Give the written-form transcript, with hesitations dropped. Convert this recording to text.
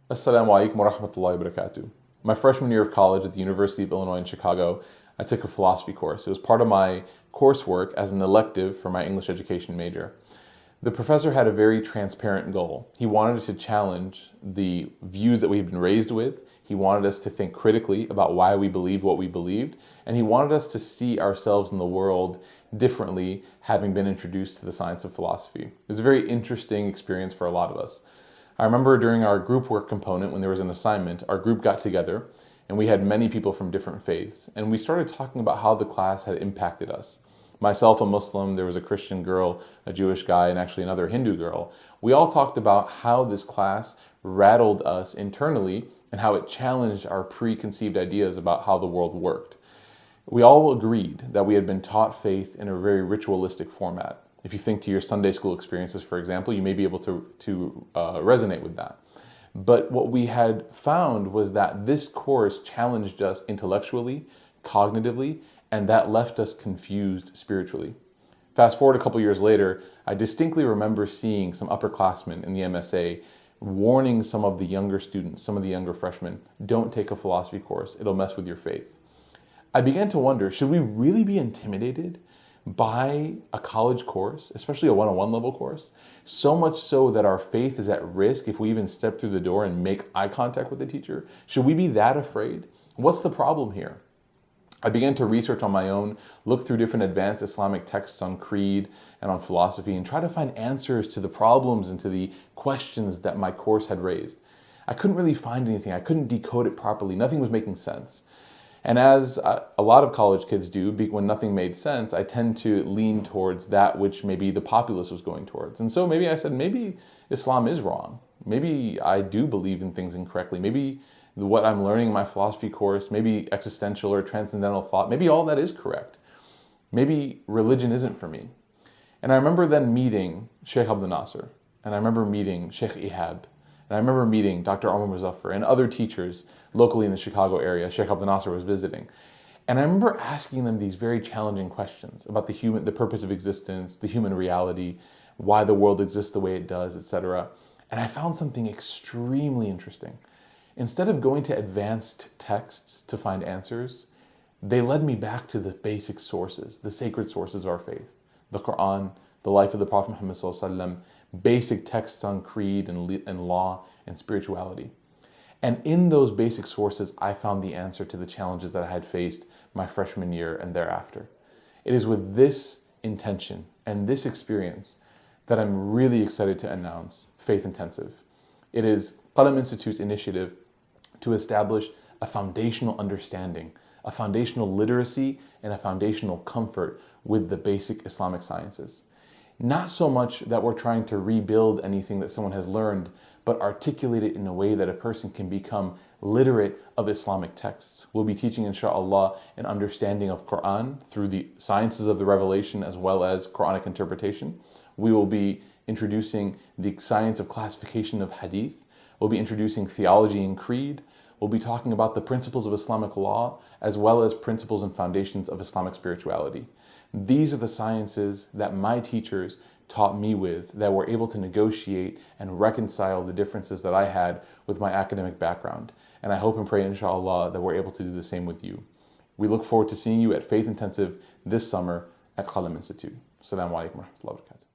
Assalamu alaikum wa rahmatullahi wa barakatuh. My freshman year of college at the University of Illinois in Chicago, I took a philosophy course. It was part of my coursework as an elective for my English education major. The professor had a very transparent goal. He wanted us to challenge the views that we had been raised with. He wanted us to think critically about why we believed what we believed, and he wanted us to see ourselves in the world differently, having been introduced to the science of philosophy. It was a very interesting experience for a lot of us. I remember during our group work component, when there was an assignment, our group got together and we had many people from different faiths, and we started talking about how the class had impacted us. Myself, a Muslim, there was a Christian girl, a Jewish guy, and actually another Hindu girl. We all talked about how this class rattled us internally and how it challenged our preconceived ideas about how the world worked. We all agreed that we had been taught faith in a very ritualistic format. If you think to your Sunday school experiences, for example, you may be able to resonate with that. But what we had found was that this course challenged us intellectually, cognitively, and that left us confused spiritually. Fast forward a couple years later, I distinctly remember seeing some upperclassmen in the MSA warning some of the younger students, some of the younger freshmen, don't take a philosophy course, it'll mess with your faith. I began to wonder, should we really be intimidated by a college course, especially a one-on-one level course, so much so that our faith is at risk if we even step through the door and make eye contact with the teacher? Should we be that afraid? What's the problem here? I began to research on my own, look through different advanced Islamic texts on creed and on philosophy, and try to find answers to the problems and to the questions that my course had raised. I couldn't really find anything. I couldn't decode it properly. Nothing was making sense. And as a lot of college kids do, when nothing made sense, I tend to lean towards that which maybe the populace was going towards. And so maybe I said, maybe Islam is wrong. Maybe I do believe in things incorrectly. Maybe what I'm learning in my philosophy course, maybe existential or transcendental thought, maybe all that is correct. Maybe religion isn't for me. And I remember then meeting Sheikh Abdul Nasser, and I remember meeting Sheikh Ihab, and I remember meeting Dr. Omar Muzaffar and other teachers locally in the Chicago area. Sheikh Abdul Nasser was visiting. And I remember asking them these very challenging questions about the purpose of existence, the human reality, why the world exists the way it does, etc. And I found something extremely interesting. Instead of going to advanced texts to find answers, they led me back to the basic sources, the sacred sources of our faith, the Quran, the life of the Prophet Muhammad, basic texts on creed and law and spirituality. And in those basic sources, I found the answer to the challenges that I had faced my freshman year and thereafter. It is with this intention and this experience that I'm really excited to announce Faith Intensive. It is Qalam Institute's initiative to establish a foundational understanding, a foundational literacy, and a foundational comfort with the basic Islamic sciences. Not so much that we're trying to rebuild anything that someone has learned, but articulate it in a way that a person can become literate of Islamic texts. We'll be teaching, inshallah, an understanding of Quran through the sciences of the revelation as well as Quranic interpretation. We will be introducing the science of classification of hadith. We'll be introducing theology and creed. We'll be talking about the principles of Islamic law as well as principles and foundations of Islamic spirituality. These are the sciences that my teachers taught me with, that were able to negotiate and reconcile the differences that I had with my academic background. And I hope and pray, inshallah, that we're able to do the same with you. We look forward to seeing you at Faith Intensive this summer at Qalam Institute. Assalamu alaikum wa rahmatullahi wa barakatuh.